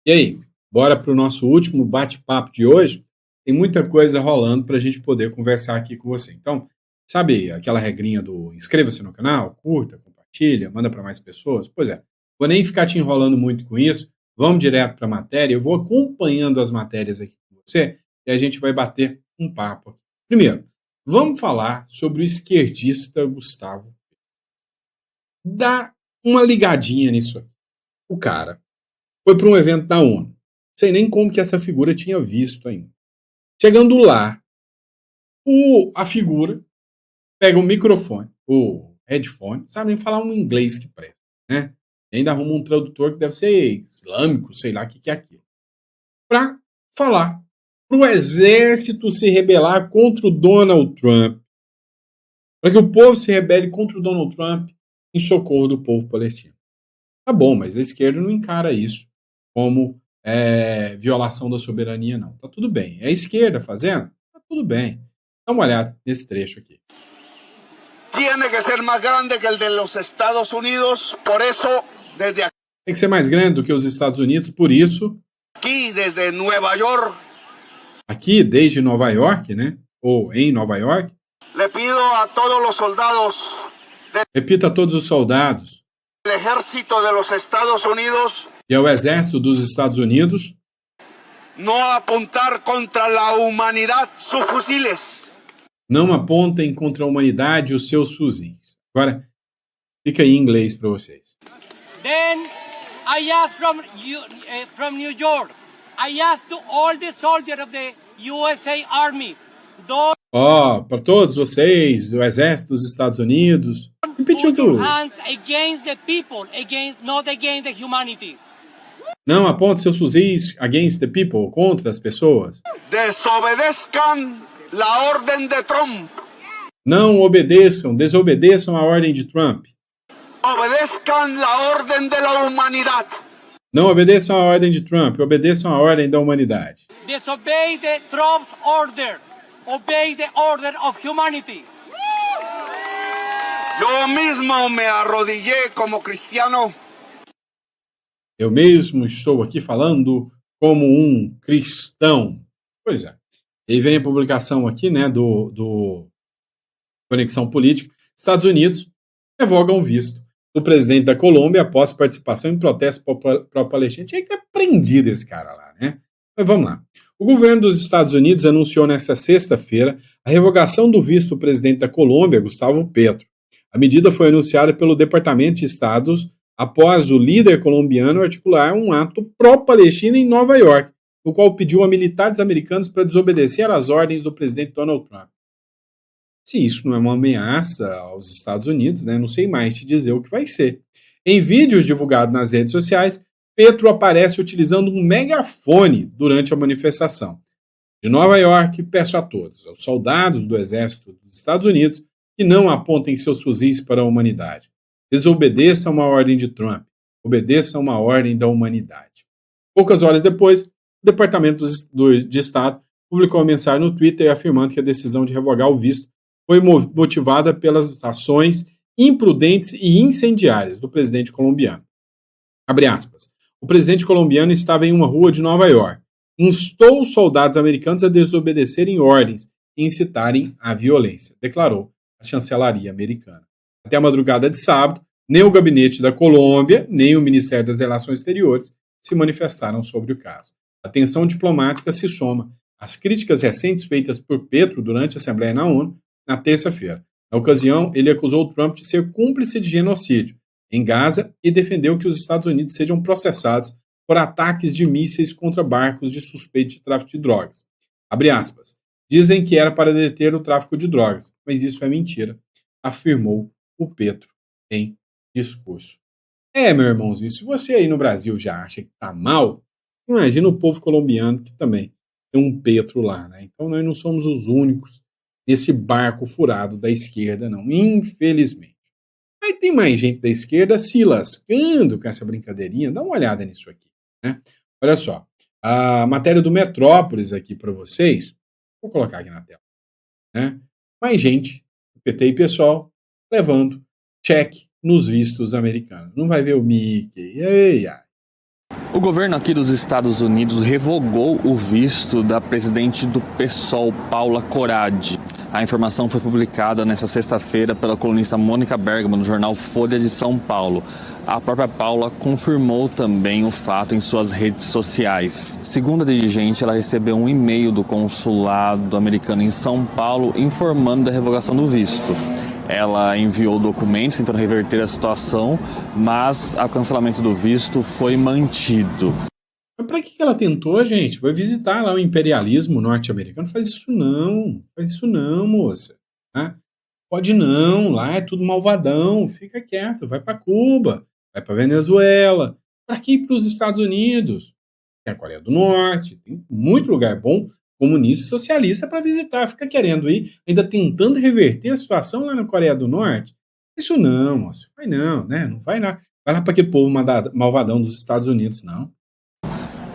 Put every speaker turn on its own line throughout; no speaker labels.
E aí, bora para o nosso último bate-papo de hoje? Tem muita coisa rolando para a gente poder conversar aqui com você. Então, sabe aquela regrinha do inscreva-se no canal, curta, compartilha, manda para mais pessoas? Pois é, vou nem ficar te enrolando muito com isso, vamos direto para a matéria, eu vou acompanhando as matérias aqui com você e a gente vai bater um papo aqui. Primeiro, vamos falar sobre o esquerdista Gustavo. Dá uma ligadinha nisso aqui. O cara foi para um evento da ONU. Sei nem como que essa figura tinha visto ainda. Chegando lá, a figura pega o microfone, o headphone, sabe nem falar um inglês que presta, né? E ainda arruma um tradutor que deve ser islâmico, sei lá o que é aquilo, para falar para o exército se rebelar contra o Donald Trump, para que o povo se rebele contra o Donald Trump em socorro do povo palestino. Tá bom, mas a esquerda não encara isso como violação da soberania, não. Tá tudo bem. É a esquerda fazendo? Tá tudo bem. Dá uma olhada nesse trecho aqui.
Tiene que ser más grande que el de los Estados Unidos, por eso desde
Tem que ser mais grande do que os Estados Unidos, por isso,
aquí, desde Nueva York,
aqui desde Nova York, né? Ou em Nova York,
le pido a todos los soldados
repita a todos os soldados
del ejército de los Estados Unidos
e ao exército dos Estados Unidos
no apuntar contra la humanidad sus fusiles.
não apontem contra a humanidade os seus fuzis. Agora, fica aí em inglês para vocês.
Then I asked from New York, I asked to all the soldiers of the USA Army, those
Para todos vocês, o exército dos Estados Unidos, repetiu
put your
tudo.
hands against the people, not against the humanity.
Não aponte seus fuzis against the people, contra as pessoas.
Desobedezcan la orden de Trump.
Não obedeçam, desobedeçam a ordem de Trump.
Obedezcan la orden de la humanidad.
Não obedeçam a ordem de Trump, obedeçam a ordem da humanidade.
Disobey the Trump's order. Obey the order of humanity.
Yo mismo me arrodillé como cristiano.
Eu mesmo estou aqui falando como um cristão. Pois é. E aí vem a publicação aqui, né, do Conexão Política. Estados Unidos revogam visto do presidente da Colômbia após participação em protesto pró-palestino. Tinha que ter prendido esse cara lá, né? Mas vamos lá. O governo dos Estados Unidos anunciou nesta sexta-feira a revogação do visto do presidente da Colômbia, Gustavo Petro. A medida foi anunciada pelo Departamento de Estado após o líder colombiano articular um ato pró-palestino em Nova York, no qual pediu a militares americanos para desobedecer às ordens do presidente Donald Trump. Se isso não é uma ameaça aos Estados Unidos, né, não sei mais te dizer o que vai ser. Em vídeos divulgados nas redes sociais, Petro aparece utilizando um megafone durante a manifestação. De Nova York, peço a todos, aos soldados do Exército dos Estados Unidos, que não apontem seus fuzis para a humanidade. Desobedeçam a ordem de Trump. Obedeçam uma ordem da humanidade. Poucas horas depois, o Departamento de Estado publicou uma mensagem no Twitter afirmando que a decisão de revogar o visto foi motivada pelas ações imprudentes e incendiárias do presidente colombiano. Abre aspas. O presidente colombiano estava em uma rua de Nova York. Instou os soldados americanos a desobedecerem ordens e incitarem à violência, declarou a chancelaria americana. Até a madrugada de sábado, nem o gabinete da Colômbia, nem o Ministério das Relações Exteriores se manifestaram sobre o caso. A tensão diplomática se soma às críticas recentes feitas por Petro durante a Assembleia na ONU na terça-feira. Na ocasião, ele acusou Trump de ser cúmplice de genocídio em Gaza e defendeu que os Estados Unidos sejam processados por ataques de mísseis contra barcos de suspeito de tráfico de drogas. Abre aspas. Dizem que era para deter o tráfico de drogas, mas isso é mentira, afirmou o Petro em discurso. Meu irmãozinho, se você aí no Brasil já acha que tá mal, imagina o povo colombiano que também tem um Petro lá, né? Então nós não somos os únicos nesse barco furado da esquerda, não, infelizmente. Mas tem mais gente da esquerda se lascando com essa brincadeirinha. Dá uma olhada nisso aqui, né? Olha só, a matéria do Metrópolis aqui para vocês, vou colocar aqui na tela, né? Mais gente, PT e PSOL, levando cheque nos vistos americanos. Não vai ver o Mickey, ai, ai.
O governo aqui dos Estados Unidos revogou o visto da presidente do PSOL, Paula Corradi. A informação foi publicada nesta sexta-feira pela colunista Mônica Bergamo no jornal Folha de São Paulo. A própria Paula confirmou também o fato em suas redes sociais. Segundo a dirigente, ela recebeu um e-mail do consulado americano em São Paulo informando da revogação do visto. Ela enviou documentos tentando reverter a situação, mas o cancelamento do visto foi mantido.
Mas pra que ela tentou, gente? Vai visitar lá o imperialismo norte-americano? Faz isso não, moça. Tá? Pode não, lá é tudo malvadão, fica quieto, vai pra Cuba, vai pra Venezuela. Pra que ir pros Estados Unidos? Tem a Coreia do Norte, tem muito lugar bom, comunista e socialista para visitar, fica querendo ir, ainda tentando reverter a situação lá na Coreia do Norte. Isso não, moço, vai não, né? Não vai lá. Vai lá para aquele povo malvadão dos Estados Unidos, não.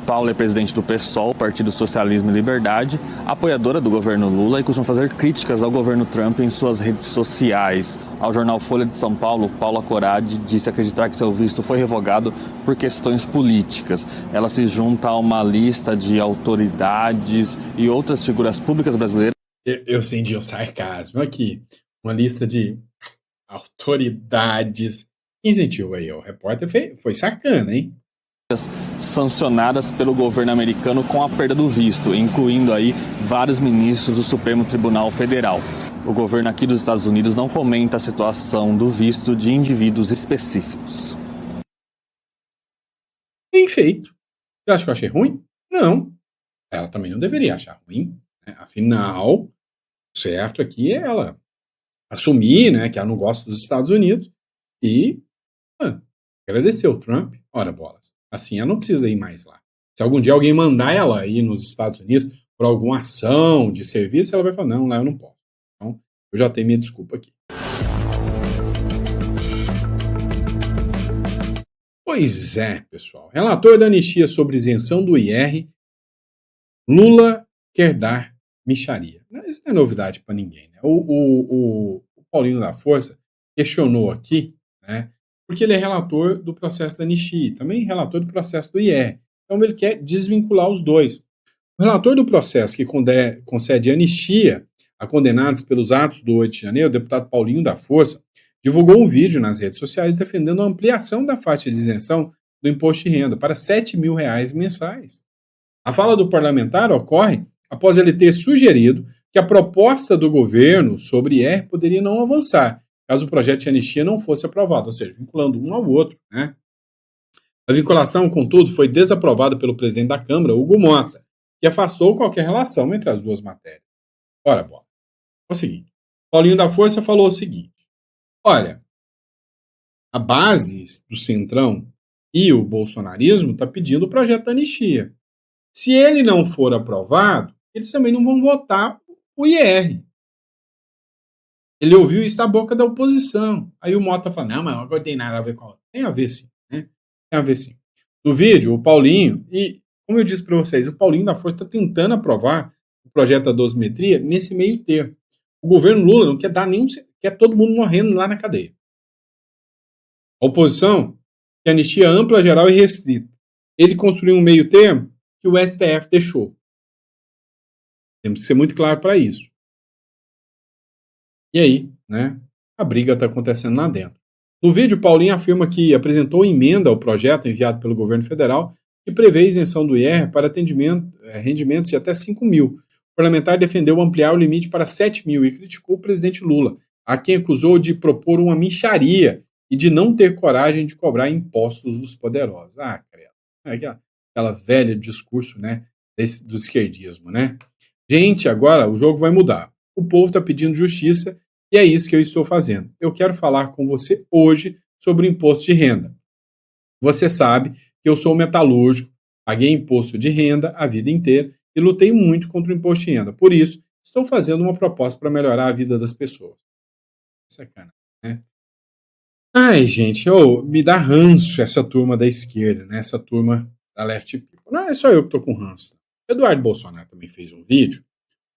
Paula é presidente do PSOL, Partido Socialismo e Liberdade, apoiadora do governo Lula e costuma fazer críticas ao governo Trump em suas redes sociais. Ao jornal Folha de São Paulo, Paula Corradi disse acreditar que seu visto foi revogado por questões políticas. Ela se junta a uma lista de autoridades e outras figuras públicas brasileiras.
Eu senti o sarcasmo aqui. Uma lista de autoridades. Quem sentiu aí? O repórter foi sacana, hein?
Sancionadas pelo governo americano com a perda do visto, incluindo aí vários ministros do Supremo Tribunal Federal. O governo aqui dos Estados Unidos não comenta a situação do visto de indivíduos específicos.
Bem feito. Você acha que eu achei ruim? Não. Ela também não deveria achar ruim, né? Afinal, certo aqui é ela assumir, né, que ela não gosta dos Estados Unidos e agradecer o Trump. Ora, bolas. Assim, ela não precisa ir mais lá. Se algum dia alguém mandar ela ir nos Estados Unidos por alguma ação de serviço, ela vai falar, não, lá eu não posso. Então, eu já tenho minha desculpa aqui. Pois é, pessoal. Relator da anistia sobre isenção do IR, Lula quer dar mixaria. Isso não é novidade para ninguém, né? O Paulinho da Força questionou aqui, né? Porque ele é relator do processo da anistia, também relator do processo do IR. Então ele quer desvincular os dois. O relator do processo que concede anistia a condenados pelos atos do 8 de janeiro, o deputado Paulinho da Força, divulgou um vídeo nas redes sociais defendendo a ampliação da faixa de isenção do imposto de renda para R$ 7 mil mensais. A fala do parlamentar ocorre após ele ter sugerido que a proposta do governo sobre IR poderia não avançar, caso o projeto de anistia não fosse aprovado, ou seja, vinculando um ao outro, né? A vinculação, contudo, foi desaprovada pelo presidente da Câmara, Hugo Mota, que afastou qualquer relação entre as duas matérias. Ora, bom, é o seguinte, Paulinho da Força falou o seguinte, olha, a base do Centrão e o bolsonarismo está pedindo o projeto da anistia. Se ele não for aprovado, eles também não vão votar o IR. Ele ouviu isso da boca da oposição. Aí o Mota fala, não, mas agora tem nada a ver com a outra. Tem a ver sim, né? Tem a ver sim. No vídeo, o Paulinho, e como eu disse para vocês, o Paulinho da Força está tentando aprovar o projeto da dosimetria nesse meio termo. O governo Lula não quer dar nenhum, quer todo mundo morrendo lá na cadeia. A oposição quer anistia ampla, geral e restrita. Ele construiu um meio termo que o STF deixou. Temos que ser muito claro para isso. E aí, né, a briga está acontecendo lá dentro. No vídeo, Paulinho afirma que apresentou emenda ao projeto enviado pelo governo federal que prevê isenção do IR para rendimentos de até 5 mil. O parlamentar defendeu ampliar o limite para 7 mil e criticou o presidente Lula, a quem acusou de propor uma mixaria e de não ter coragem de cobrar impostos dos poderosos. Ah, credo. Aquela velha discurso, né, do esquerdismo, né? Gente, agora o jogo vai mudar. O povo está pedindo justiça e é isso que eu estou fazendo. Eu quero falar com você hoje sobre o imposto de renda. Você sabe que eu sou metalúrgico, paguei imposto de renda a vida inteira e lutei muito contra o imposto de renda. Por isso, estou fazendo uma proposta para melhorar a vida das pessoas. Sacana, né? Ai, gente, me dá ranço essa turma da esquerda, né? Essa turma da Left People. Não é só eu que estou com ranço. Eduardo Bolsonaro também fez um vídeo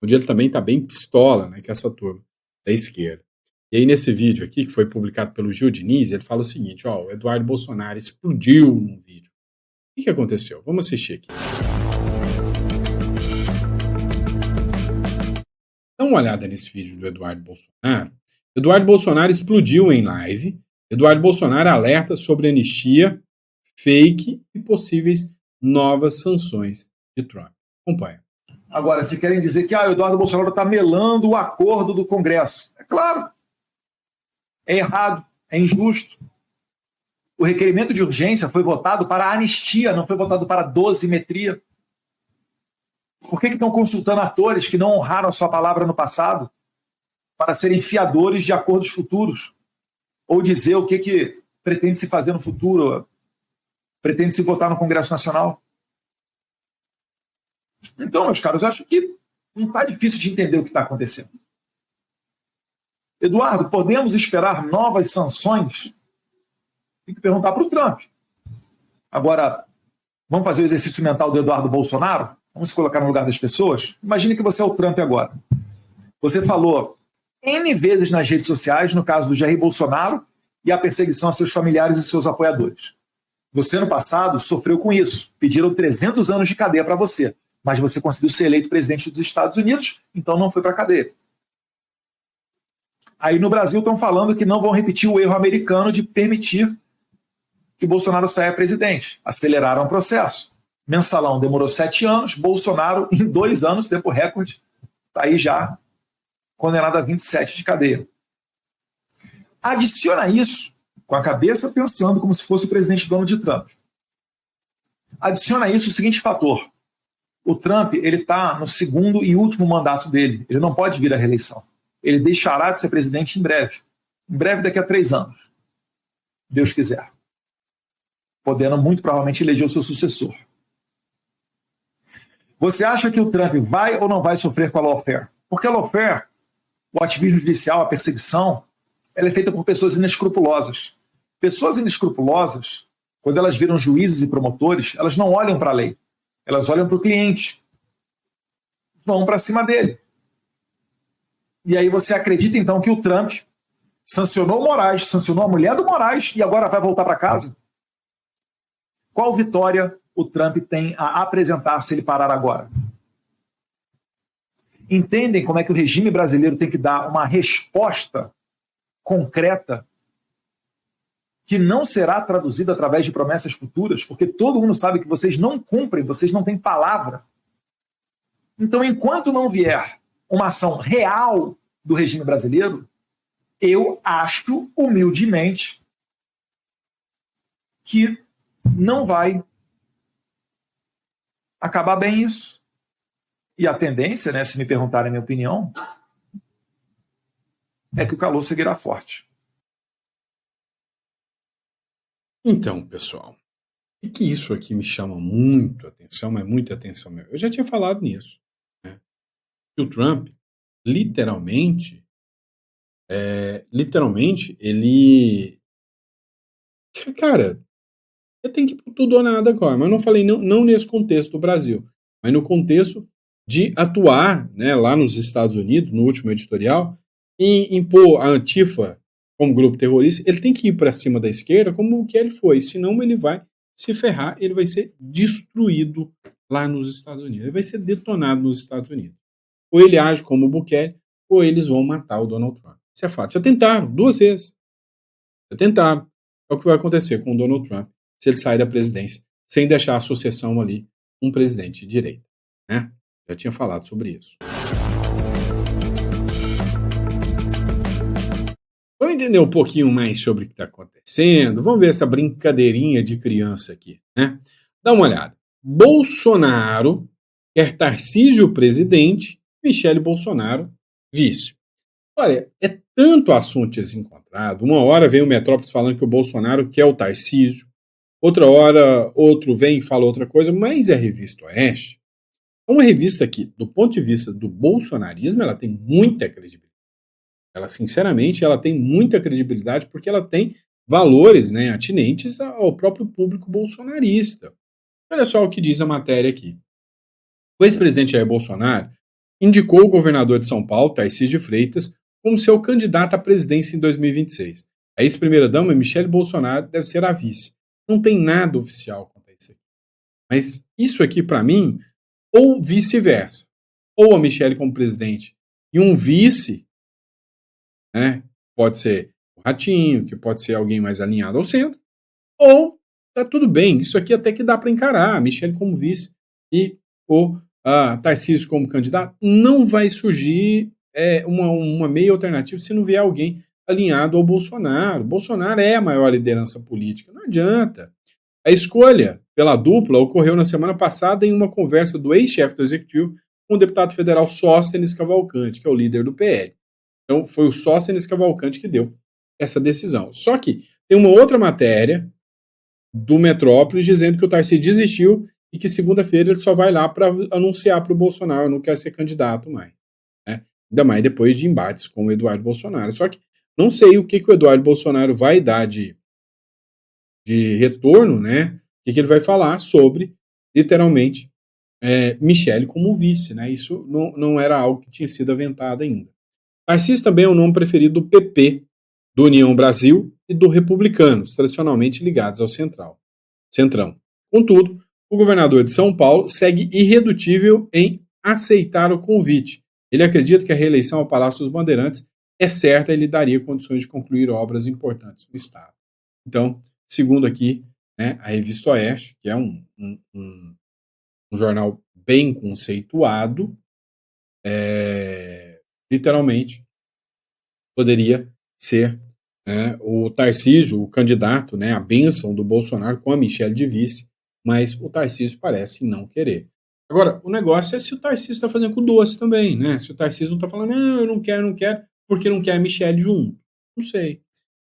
onde ele também está bem pistola, né, que essa turma da esquerda. E aí nesse vídeo aqui, que foi publicado pelo Gil Diniz, ele fala o seguinte, o Eduardo Bolsonaro explodiu num vídeo. O que aconteceu? Vamos assistir aqui. Dá uma olhada nesse vídeo do Eduardo Bolsonaro. Eduardo Bolsonaro explodiu em live. Eduardo Bolsonaro alerta sobre anistia, fake e possíveis novas sanções de Trump. Acompanha.
Agora, se querem dizer que o Eduardo Bolsonaro está melando o acordo do Congresso. É claro. É errado. É injusto. O requerimento de urgência foi votado para anistia, não foi votado para dosimetria. Por que estão consultando atores que não honraram a sua palavra no passado para serem fiadores de acordos futuros? Ou dizer o que pretende se fazer no futuro, pretende se votar no Congresso Nacional? Então, meus caros, eu acho que não está difícil de entender o que está acontecendo. Eduardo, podemos esperar novas sanções? Tem que perguntar para o Trump. Agora, vamos fazer o exercício mental do Eduardo Bolsonaro? Vamos se colocar no lugar das pessoas? Imagine que você é o Trump agora. Você falou N vezes nas redes sociais, no caso do Jair Bolsonaro, e a perseguição a seus familiares e seus apoiadores. Você, no passado, sofreu com isso. Pediram 300 anos de cadeia para você, mas você conseguiu ser eleito presidente dos Estados Unidos, então não foi para a cadeia. Aí no Brasil estão falando que não vão repetir o erro americano de permitir que Bolsonaro saia presidente. Aceleraram o processo. Mensalão demorou 7 anos, Bolsonaro, em 2 anos, tempo recorde, está aí já condenado a 27 de cadeia. Adiciona isso, com a cabeça pensando como se fosse o presidente Donald Trump. Adiciona isso o seguinte fator. O Trump está no segundo e último mandato dele. Ele não pode vir à reeleição. Ele deixará de ser presidente em breve. Em breve, daqui a 3 anos. Deus quiser. Podendo muito provavelmente eleger o seu sucessor. Você acha que o Trump vai ou não vai sofrer com a lawfare? Porque a lawfare, o ativismo judicial, a perseguição, ela é feita por pessoas inescrupulosas. Pessoas inescrupulosas, quando elas viram juízes e promotores, elas não olham para a lei. Elas olham para o cliente. Vão para cima dele. E aí você acredita, então, que o Trump sancionou o Moraes, sancionou a mulher do Moraes e agora vai voltar para casa? Qual vitória o Trump tem a apresentar se ele parar agora? Entendem como é que o regime brasileiro tem que dar uma resposta concreta que não será traduzida através de promessas futuras, porque todo mundo sabe que vocês não cumprem, vocês não têm palavra. Então, enquanto não vier uma ação real do regime brasileiro, eu acho, humildemente, que não vai acabar bem isso. E a tendência, né, se me perguntarem a minha opinião, é que o calor seguirá forte.
Então, pessoal, é que isso aqui me chama muito atenção, mas muita atenção mesmo. Eu já tinha falado nisso, né? Que o Trump, literalmente, ele... Cara, eu tenho que ir por tudo ou nada agora, mas eu não falei não nesse contexto do Brasil, mas no contexto de atuar, né, lá nos Estados Unidos, no último editorial, e impor a Antifa como grupo terrorista. Ele tem que ir para cima da esquerda como o que ele foi, senão ele vai se ferrar, ele vai ser destruído lá nos Estados Unidos, ele vai ser detonado nos Estados Unidos. Ou ele age como o Bukele, ou eles vão matar o Donald Trump. Isso é fato. Já tentaram 2 vezes. Já tentaram. É o que vai acontecer com o Donald Trump se ele sair da presidência, sem deixar a sucessão ali um presidente de direita, né? Já tinha falado sobre isso. Vamos entender um pouquinho mais sobre o que está acontecendo. Vamos ver essa brincadeirinha de criança aqui, né? Dá uma olhada. Bolsonaro quer Tarcísio presidente, Michele Bolsonaro vice. Olha, é tanto assunto desencontrado. Uma hora vem o Metrópolis falando que o Bolsonaro quer o Tarcísio, outra hora outro vem e fala outra coisa, mas a revista Oeste é uma revista que, do ponto de vista do bolsonarismo, ela tem muita credibilidade. Ela, sinceramente, ela tem muita credibilidade porque ela tem valores, né, atinentes ao próprio público bolsonarista. Olha só o que diz a matéria aqui. O ex-presidente Jair Bolsonaro indicou o governador de São Paulo, Tarcísio de Freitas, como seu candidato à presidência em 2026. A ex-primeira-dama, Michele Bolsonaro, deve ser a vice. Não tem nada oficial quanto a isso aqui. Mas isso aqui, para mim, ou vice-versa. Ou a Michelle como presidente e um vice, né? Pode ser o Ratinho, que pode ser alguém mais alinhado ao centro, ou tá tudo bem. Isso aqui até que dá para encarar. A Michelle como vice e o Tarcísio como candidato. Não vai surgir uma meia alternativa se não vier alguém alinhado ao Bolsonaro. Bolsonaro é a maior liderança política. Não adianta. A escolha pela dupla ocorreu na semana passada em uma conversa do ex-chefe do Executivo com o deputado federal Sóstenes Cavalcante, que é o líder do PL. Então, foi o Sóstenes Cavalcante que deu essa decisão. Só que tem uma outra matéria do Metrópolis dizendo que o Tarcísio desistiu e que segunda-feira ele só vai lá para anunciar para o Bolsonaro, não quer ser candidato mais. Né? Ainda mais depois de embates com o Eduardo Bolsonaro. Só que não sei o que o Eduardo Bolsonaro vai dar de retorno, né? O que ele vai falar sobre, literalmente, Michelle como vice, né? Isso não era algo que tinha sido aventado ainda. Tarcísio também é o nome preferido do PP, do União Brasil e do Republicanos, tradicionalmente ligados ao Centrão. Contudo, o governador de São Paulo segue irredutível em aceitar o convite. Ele acredita que a reeleição ao Palácio dos Bandeirantes é certa e lhe daria condições de concluir obras importantes no Estado. Então, segundo aqui, né, a Revista Oeste, que é um jornal bem conceituado, literalmente poderia ser o Tarcísio, o candidato, né, a bênção do Bolsonaro com a Michelle de vice, mas o Tarcísio parece não querer. Agora, o negócio é se o Tarcísio está fazendo com o doce também, né? Se o Tarcísio não está falando, não, eu não quero, porque não quer a Michelle junto. Não sei.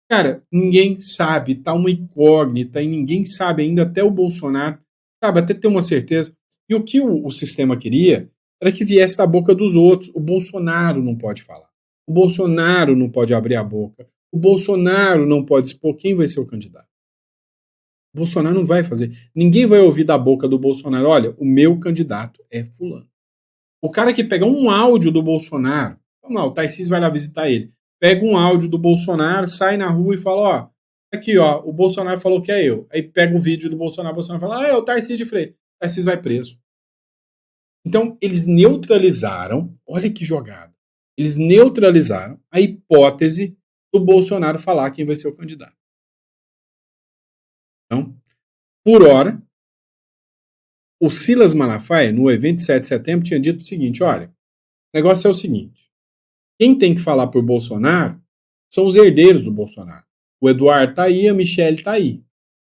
Cara, ninguém sabe, tá uma incógnita e ninguém sabe ainda, até o Bolsonaro, sabe, até ter uma certeza. E o que o sistema queria era que viesse da boca dos outros. O Bolsonaro não pode falar. O Bolsonaro não pode abrir a boca. O Bolsonaro não pode expor quem vai ser o candidato. O Bolsonaro não vai fazer. Ninguém vai ouvir da boca do Bolsonaro, olha, o meu candidato é fulano. O cara que pega um áudio do Bolsonaro, vamos lá, o Tarcísio vai lá visitar ele, pega um áudio do Bolsonaro, sai na rua e fala, ó, aqui, ó, o Bolsonaro falou que é eu. Aí pega o vídeo do Bolsonaro, o Bolsonaro fala, é o Tarcísio de Freitas. O Tarcísio vai preso. Então, eles neutralizaram, olha que jogada, eles neutralizaram a hipótese do Bolsonaro falar quem vai ser o candidato. Então, por hora, o Silas Malafaia, no evento de 7 de setembro, tinha dito o seguinte, olha, o negócio é o seguinte, quem tem que falar por Bolsonaro são os herdeiros do Bolsonaro. O Eduardo está aí, a Michelle está aí.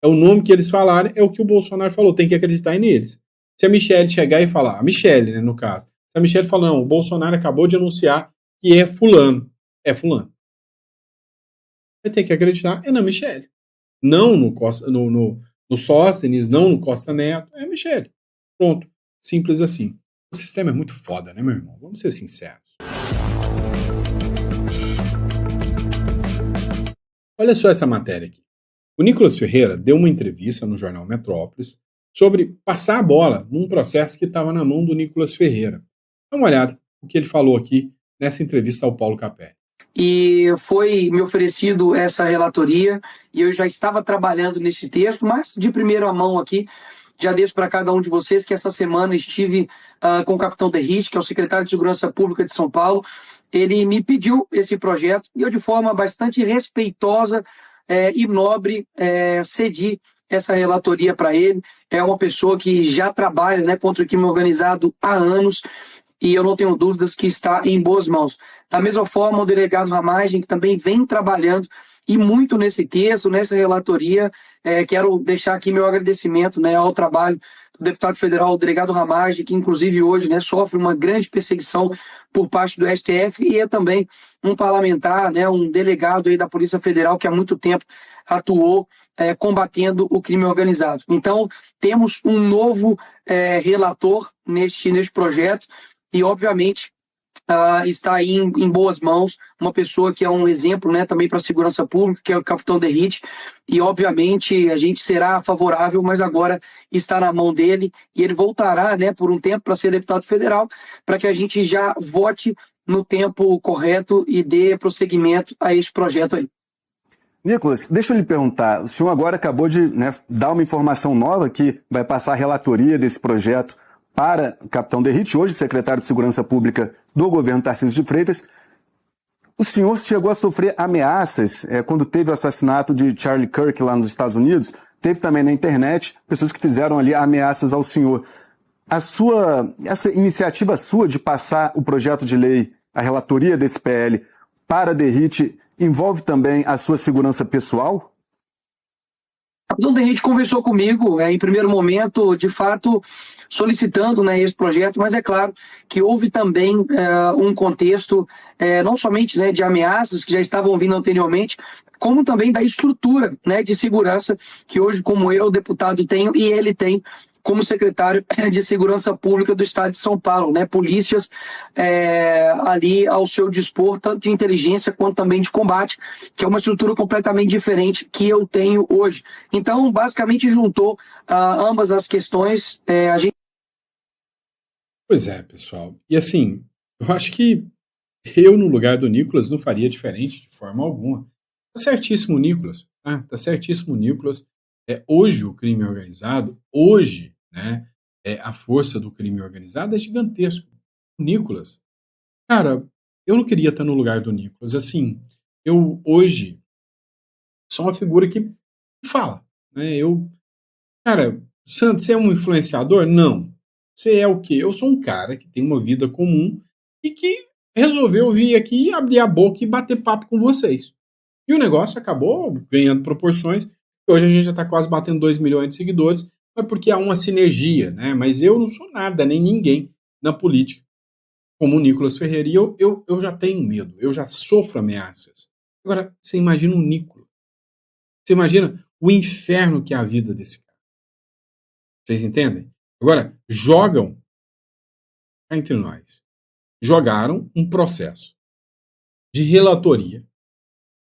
É o nome que eles falaram, é o que o Bolsonaro falou, tem que acreditar neles. Se a Michelle chegar e falar, a Michelle, né, no caso, se a Michelle falar, não, o Bolsonaro acabou de anunciar que é fulano. Vai ter que acreditar, é na Michelle. Não no Sóstenes, não no Costa Neto, é a Michelle. Pronto, simples assim. O sistema é muito foda, né, meu irmão? Vamos ser sinceros. Olha só essa matéria aqui. O Nicolas Ferreira deu uma entrevista no jornal Metrópolis sobre passar a bola num processo que estava na mão do Nicolas Ferreira. Dá uma olhada no que ele falou aqui nessa entrevista ao Paulo Capelli.
E foi me oferecido essa relatoria e eu já estava trabalhando nesse texto, mas de primeira mão aqui, já deixo para cada um de vocês que essa semana estive com o capitão Derrite, que é o secretário de Segurança Pública de São Paulo. Ele me pediu esse projeto e eu, de forma bastante respeitosa e nobre, cedi essa relatoria para ele. É uma pessoa que já trabalha, né, contra o crime organizado há anos, e eu não tenho dúvidas que está em boas mãos. Da mesma forma, o delegado Ramagem, que também vem trabalhando e muito nesse texto, nessa relatoria. Quero deixar aqui meu agradecimento, né, ao trabalho do deputado federal, o delegado Ramagem, que inclusive hoje, né, sofre uma grande perseguição por parte do STF, e é também um parlamentar, né, um delegado aí da Polícia Federal que há muito tempo atuou combatendo o crime organizado. Então, temos um novo relator neste projeto e, obviamente, está aí em boas mãos, uma pessoa que é um exemplo, né, também para a segurança pública, que é o capitão Derrite, e obviamente a gente será favorável, mas agora está na mão dele e ele voltará, né, por um tempo para ser deputado federal, para que a gente já vote no tempo correto e dê prosseguimento a este projeto aí.
Nicolas, deixa eu lhe perguntar, o senhor agora acabou de dar uma informação nova que vai passar a relatoria desse projeto para o capitão Derrite, hoje secretário de Segurança Pública do governo Tarcísio de Freitas. O senhor chegou a sofrer ameaças quando teve o assassinato de Charlie Kirk lá nos Estados Unidos, teve também na internet pessoas que fizeram ali ameaças ao senhor. Essa iniciativa sua de passar o projeto de lei, a relatoria desse PL para Derrite, envolve também a sua segurança pessoal?
O capitão Derrite conversou comigo, em primeiro momento, de fato, solicitando, né, esse projeto, mas é claro que houve também um contexto, não somente, né, de ameaças que já estavam vindo anteriormente, como também da estrutura, né, de segurança que hoje, como eu, deputado, tenho e ele tem como secretário de Segurança Pública do Estado de São Paulo, né, polícias ali ao seu dispor, tanto de inteligência quanto também de combate, que é uma estrutura completamente diferente que eu tenho hoje. Então, basicamente, juntou ambas as questões.
Pois é, pessoal. E assim, eu acho que eu, no lugar do Nicolas, não faria diferente de forma alguma. Tá certíssimo, Nicolas. Tá certíssimo, Nicolas. Hoje o crime organizado, hoje, né, a força do crime organizado é gigantesco. O Nicolas, cara, eu não queria estar no lugar do Nicolas. Assim, eu hoje sou uma figura que fala, né? Cara, Santos, você é um influenciador? Não. Você é o quê? Eu sou um cara que tem uma vida comum e que resolveu vir aqui abrir a boca e bater papo com vocês. E o negócio acabou ganhando proporções. Hoje a gente já está quase batendo 2 milhões de seguidores, mas porque há uma sinergia, né? Mas eu não sou nada, nem ninguém na política, como o Nicolas Ferreira. E eu já tenho medo, eu já sofro ameaças. Agora, você imagina o Nicolas. Você imagina o inferno que é a vida desse cara. Vocês entendem? Agora, jogam, entre nós, jogaram um processo de relatoria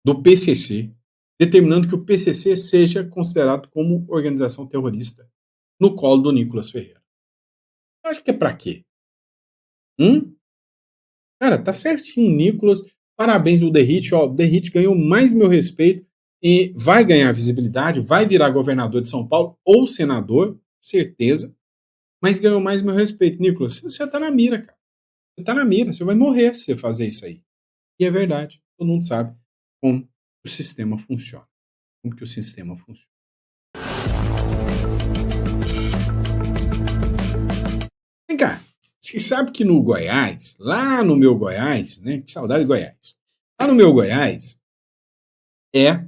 do PCC, determinando que o PCC seja considerado como organização terrorista no colo do Nicolas Ferreira. Eu acho que é pra quê? Cara, tá certinho, Nicolas. Parabéns do Derrite. O Derrite ganhou mais meu respeito e vai ganhar visibilidade, vai virar governador de São Paulo ou senador, certeza, mas ganhou mais meu respeito. Nicolas, você tá na mira, cara. Você tá na mira, você vai morrer se você fazer isso aí. E é verdade, todo mundo sabe como o sistema funciona. Como que o sistema funciona. Vem cá, você sabe que no Goiás, lá no meu Goiás, né? Que saudade de Goiás. Lá no meu Goiás é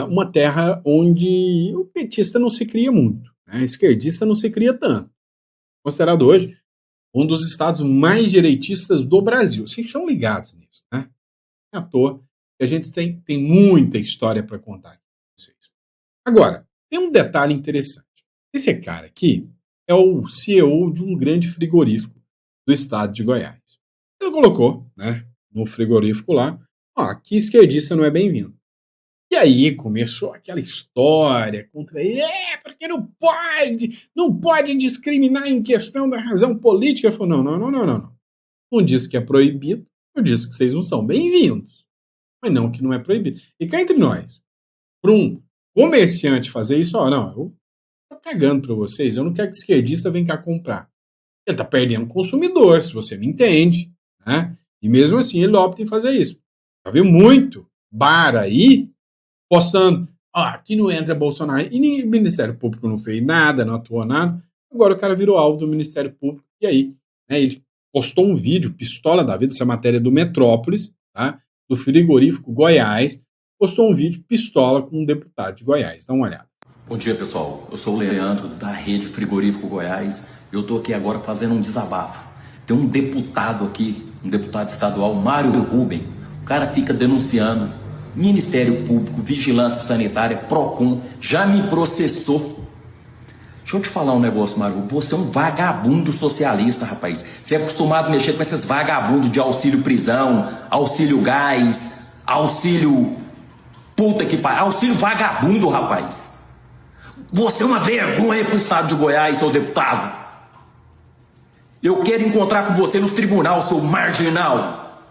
uma terra onde o petista não se cria muito, né? Esquerdista não se cria tanto. Considerado hoje um dos estados mais direitistas do Brasil. Vocês estão ligados nisso, né? Não é à toa que a gente tem muita história para contar com vocês. Agora, tem um detalhe interessante. Esse cara aqui é o CEO de um grande frigorífico do estado de Goiás. Ele colocou, né, no frigorífico lá, aqui esquerdista não é bem-vindo. E aí começou aquela história contra ele, porque não pode discriminar em questão da razão política. Eu falei, não. Não disse que é proibido, eu disse que vocês não são bem-vindos. Mas não que não é proibido. E cá entre nós, para um comerciante fazer isso, eu tô cagando para vocês, eu não quero que esquerdista venha cá comprar. Ele tá perdendo consumidor, se você me entende, né? E mesmo assim ele opta em fazer isso. Já viu muito bar aí postando, aqui não entra Bolsonaro, e o Ministério Público não fez nada, não atuou nada. Agora o cara virou alvo do Ministério Público, e aí, né, ele postou um vídeo, pistola da vida, essa matéria do Metrópolis, tá? Do frigorífico Goiás, postou um vídeo pistola com um deputado de Goiás. Dá uma olhada.
Bom dia, pessoal. Eu sou o Leandro, da Rede Frigorífico Goiás. Eu estou aqui agora fazendo um desabafo. Tem um deputado aqui, um deputado estadual, Mário Rubem. O cara fica denunciando Ministério Público, Vigilância Sanitária, PROCON, já me processou. Deixa eu te falar um negócio, Mário. Você é um vagabundo socialista, rapaz. Você é acostumado a mexer com esses vagabundos de auxílio prisão, auxílio gás, auxílio puta que pariu, auxílio vagabundo, rapaz. Você é uma vergonha pro estado de Goiás, seu deputado. Eu quero encontrar com você nos tribunais, seu marginal.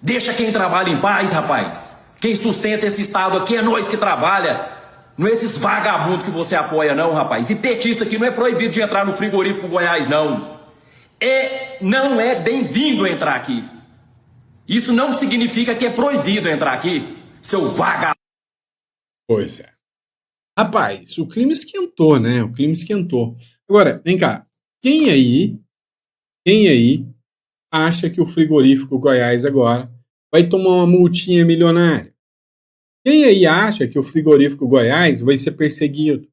Deixa quem trabalha em paz, rapaz. Quem sustenta esse Estado aqui é nós que trabalha. Não é esses vagabundos que você apoia, não, rapaz. E petista aqui não é proibido de entrar no frigorífico Goiás, não. Não é bem-vindo entrar aqui. Isso não significa que é proibido entrar aqui, seu vagabundo.
Pois é. Rapaz, o clima esquentou, né? O clima esquentou. Agora, vem cá. Quem aí acha que o frigorífico Goiás agora vai tomar uma multinha milionária? Quem aí acha que o frigorífico Goiás vai ser perseguido?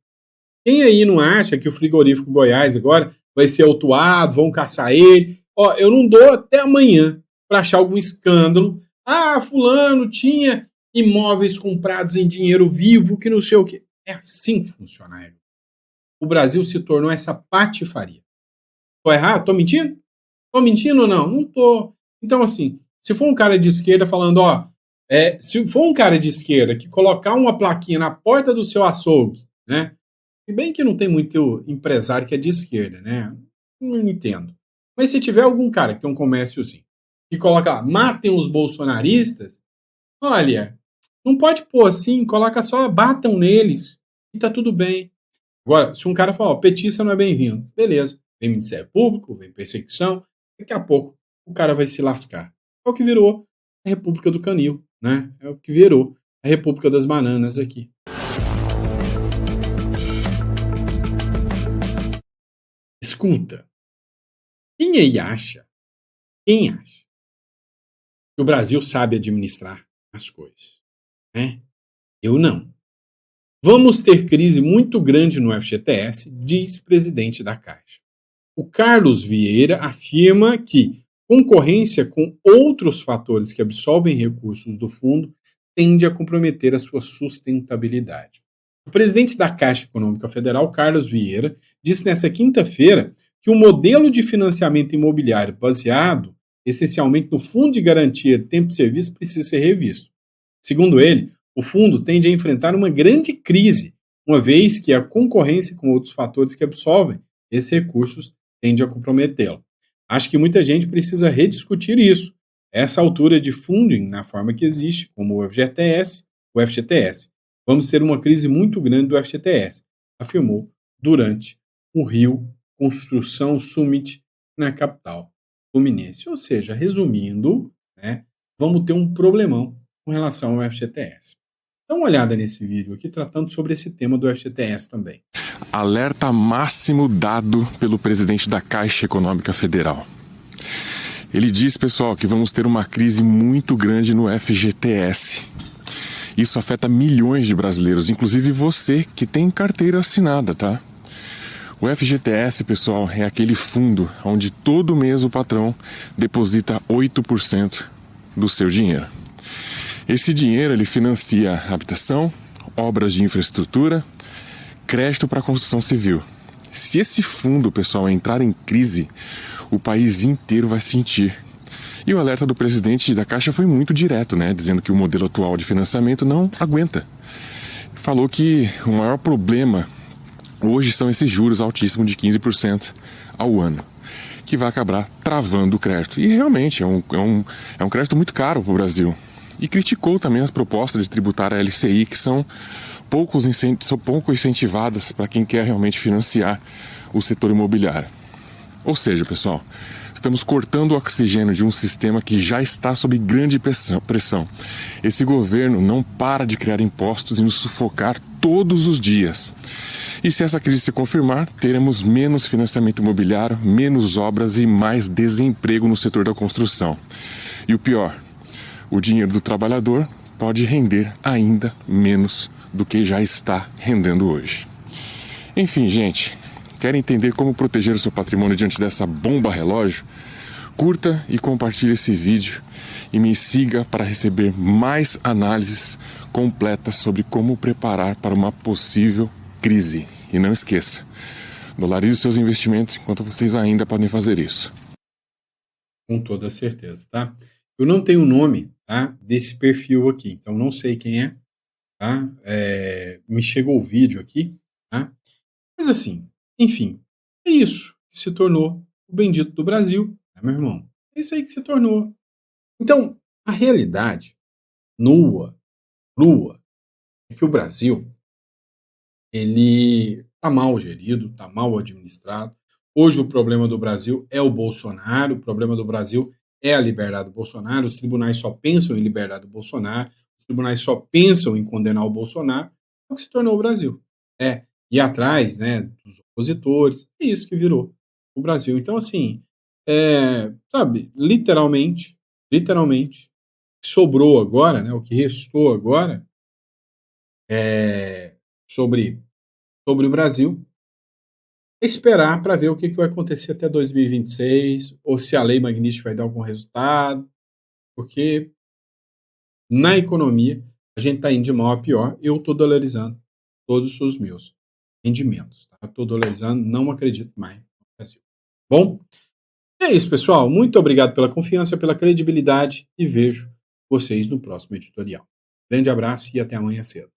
Quem aí não acha que o frigorífico Goiás agora vai ser autuado, vão caçar ele? Ó, eu não dou até amanhã para achar algum escândalo. Ah, fulano tinha imóveis comprados em dinheiro vivo, que não sei o quê. É assim que funciona a regra. O Brasil se tornou essa patifaria. Tô errado? Tô mentindo? Tô mentindo ou não? Não tô. Então, assim, se for um cara de esquerda falando, ó, se for um cara de esquerda que colocar uma plaquinha na porta do seu açougue, né? Se bem que não tem muito empresário que é de esquerda, né? Não entendo. Mas se tiver algum cara que tem um comérciozinho que coloca lá, matem os bolsonaristas, olha, não pode pôr assim, coloca só, batam neles e tá tudo bem. Agora, se um cara falar, ó, petista não é bem-vindo, beleza, vem Ministério Público, vem perseguição, daqui a pouco o cara vai se lascar. É o que virou a República do Canil, né? É o que virou a República das Bananas aqui. Escuta, quem acha que o Brasil sabe administrar as coisas, né? Eu não. Vamos ter crise muito grande no FGTS, diz presidente da Caixa. O Carlos Vieira afirma que concorrência com outros fatores que absorvem recursos do fundo tende a comprometer a sua sustentabilidade. O presidente da Caixa Econômica Federal, Carlos Vieira, disse nesta quinta-feira que o modelo de financiamento imobiliário baseado essencialmente no Fundo de Garantia de Tempo de Serviço precisa ser revisto. Segundo ele, o fundo tende a enfrentar uma grande crise, uma vez que a concorrência com outros fatores que absorvem esses recursos tende a comprometê-lo. Acho que muita gente precisa rediscutir isso. Essa altura de funding, na forma que existe, como o FGTS. Vamos ter uma crise muito grande do FGTS, afirmou durante o Rio Construção Summit na capital fluminense. Ou seja, resumindo, né, vamos ter um problemão com relação ao FGTS. Dá uma olhada nesse vídeo aqui, tratando sobre esse tema do FGTS também.
Alerta máximo dado pelo presidente da Caixa Econômica Federal. Ele diz, pessoal, que vamos ter uma crise muito grande no FGTS. Isso afeta milhões de brasileiros, inclusive você que tem carteira assinada, tá? O FGTS, pessoal, é aquele fundo onde todo mês o patrão deposita 8% do seu dinheiro. Esse dinheiro ele financia habitação, obras de infraestrutura, crédito para construção civil. Se esse fundo, pessoal, entrar em crise, o país inteiro vai sentir. E o alerta do presidente da Caixa foi muito direto, né? Dizendo que o modelo atual de financiamento não aguenta. Falou que o maior problema hoje são esses juros altíssimos de 15% ao ano, que vai acabar travando o crédito. E realmente é um crédito muito caro para o Brasil. E criticou também as propostas de tributar a LCI, que são pouco incentivadas para quem quer realmente financiar o setor imobiliário. Ou seja, pessoal, estamos cortando o oxigênio de um sistema que já está sob grande pressão. Esse governo não para de criar impostos e nos sufocar todos os dias. E se essa crise se confirmar, teremos menos financiamento imobiliário, menos obras e mais desemprego no setor da construção. E o pior, o dinheiro do trabalhador pode render ainda menos do que já está rendendo hoje. Enfim, gente, quer entender como proteger o seu patrimônio diante dessa bomba relógio? Curta e compartilhe esse vídeo e me siga para receber mais análises completas sobre como preparar para uma possível crise. E não esqueça, dolarize seus investimentos enquanto vocês ainda podem fazer isso.
Com toda certeza, tá? Eu não tenho o nome, tá, desse perfil aqui, então não sei quem é, tá? Me chegou o vídeo aqui, tá? Mas assim, enfim, é isso que se tornou o bendito do Brasil, né, meu irmão? É isso aí que se tornou. Então, a realidade nua crua é que o Brasil ele está mal gerido, está mal administrado. Hoje o problema do Brasil é o Bolsonaro, o problema do Brasil é a liberdade do Bolsonaro, os tribunais só pensam em liberdade do Bolsonaro, os tribunais só pensam em condenar o Bolsonaro, é o que se tornou o Brasil. Ir atrás, né, dos opositores, é isso que virou o Brasil. Então, assim, sabe, literalmente, o que sobrou agora, né, o que restou agora, sobre o Brasil, esperar para ver o que vai acontecer até 2026, ou se a lei Magnífica vai dar algum resultado, porque na economia a gente está indo de mal a pior. Eu estou dolarizando todos os meus rendimentos. Estou dolarizando, não acredito mais no Brasil. Bom, é isso, pessoal. Muito obrigado pela confiança, pela credibilidade e vejo vocês no próximo editorial. Grande abraço e até amanhã cedo.